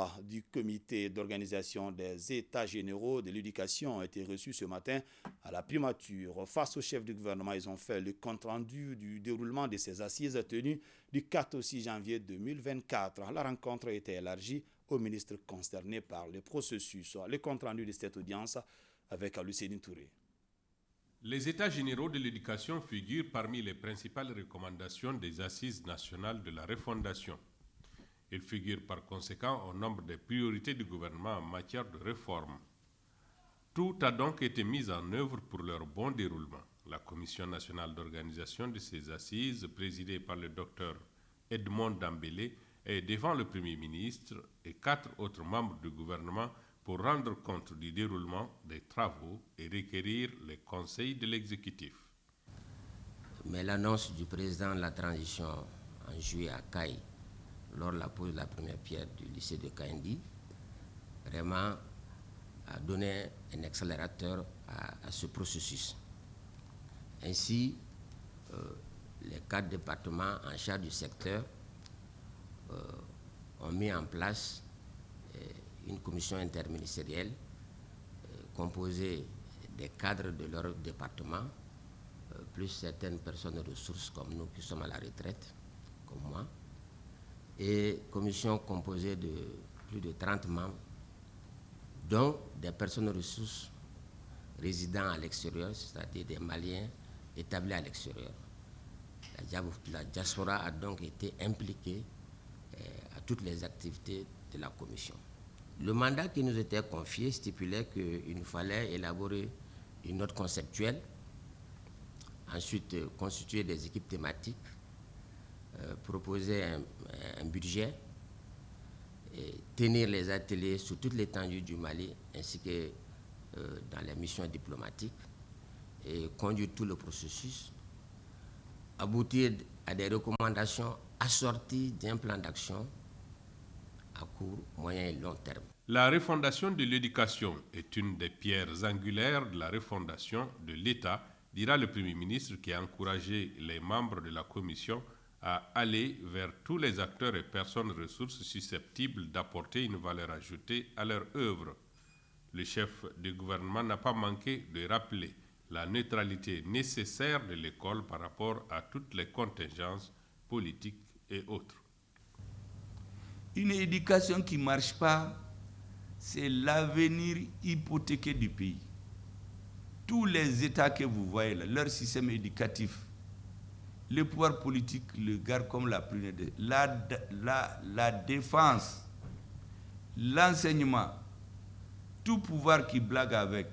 membres du comité d'organisation des États généraux de l'éducation ont été reçus ce matin à la primature. Face au chef du gouvernement, ils ont fait le compte-rendu du déroulement de ces assises tenues du 4 au 6 janvier 2024. La rencontre a été élargie aux ministres concernés par le processus. Le compte-rendu de cette audience avec Lucéline Touré. Les États généraux de l'éducation figurent parmi les principales recommandations des Assises nationales de la refondation. Ils figurent par conséquent au nombre des priorités du gouvernement en matière de réforme. Tout a donc été mis en œuvre pour leur bon déroulement. La Commission nationale d'organisation de ces assises, présidée par le docteur Edmond Dambélé, est devant le Premier ministre et 4 autres membres du gouvernement pour rendre compte du déroulement des travaux et requérir les conseils de l'exécutif. Mais l'annonce du président de la transition en juillet à Caille, lors de la pose de la première pierre du lycée de Kaindi, vraiment a donné un accélérateur à ce processus. Ainsi, les 4 départements en charge du secteur ont mis en place une commission interministérielle composée des cadres de leur département, plus certaines personnes ressources comme nous qui sommes à la retraite, comme moi, et commission composée de plus de 30 membres, dont des personnes ressources résidant à l'extérieur, c'est-à-dire des Maliens établis à l'extérieur. La diaspora a donc été impliquée à toutes les activités de la commission. Le mandat qui nous était confié stipulait qu'il nous fallait élaborer une note conceptuelle, ensuite constituer des équipes thématiques, proposer un budget, et tenir les ateliers sur toute l'étendue du Mali ainsi que dans les missions diplomatiques et conduire tout le processus, aboutir à des recommandations assorties d'un plan d'action à court, moyen et long terme. La refondation de l'éducation est une des pierres angulaires de la refondation de l'État, dira le Premier ministre qui a encouragé les membres de la commission à aller vers tous les acteurs et personnes ressources susceptibles d'apporter une valeur ajoutée à leur œuvre. Le chef du gouvernement n'a pas manqué de rappeler la neutralité nécessaire de l'école par rapport à toutes les contingences politiques et autres. Une éducation qui ne marche pas, c'est l'avenir hypothéqué du pays. Tous les États que vous voyez là, leur système éducatif, le pouvoir politique le garde comme la priorité. La défense, l'enseignement, tout pouvoir qui blague avec,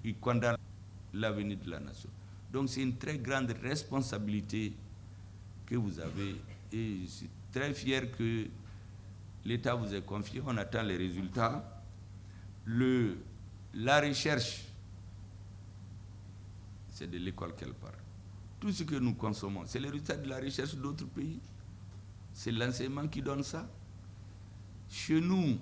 il condamne l'avenir de la nation. Donc c'est une très grande responsabilité que vous avez et je suis très fier que l'État vous ait confié. On attend les résultats. La recherche, c'est de l'école qu'elle part. Tout ce que nous consommons, c'est le résultat de la recherche d'autres pays. C'est l'enseignement qui donne ça. Chez nous,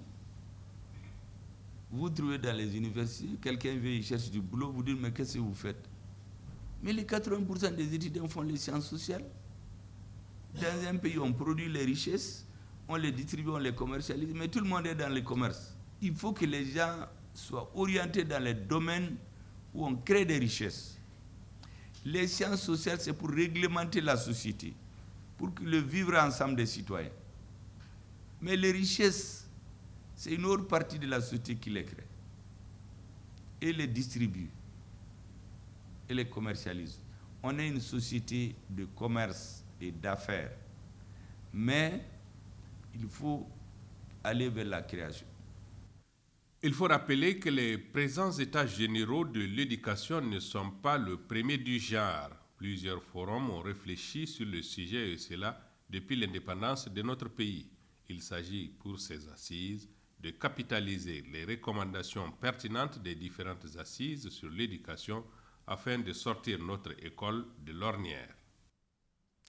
vous trouvez dans les universités, quelqu'un vient, il cherche du boulot, vous dites, mais qu'est-ce que vous faites? Mais les 80% des étudiants font les sciences sociales. Dans un pays, on produit les richesses, on les distribue, on les commercialise, mais tout le monde est dans le commerce. Il faut que les gens soient orientés dans les domaines où on crée des richesses. Les sciences sociales, c'est pour réglementer la société, pour que le vivre ensemble des citoyens. Mais les richesses, c'est une autre partie de la société qui les crée et les distribue et les commercialise. On est une société de commerce et d'affaires, mais il faut aller vers la création. Il faut rappeler que les présents États généraux de l'éducation ne sont pas le premier du genre. Plusieurs forums ont réfléchi sur le sujet et cela depuis l'indépendance de notre pays. Il s'agit pour ces assises de capitaliser les recommandations pertinentes des différentes assises sur l'éducation afin de sortir notre école de l'ornière.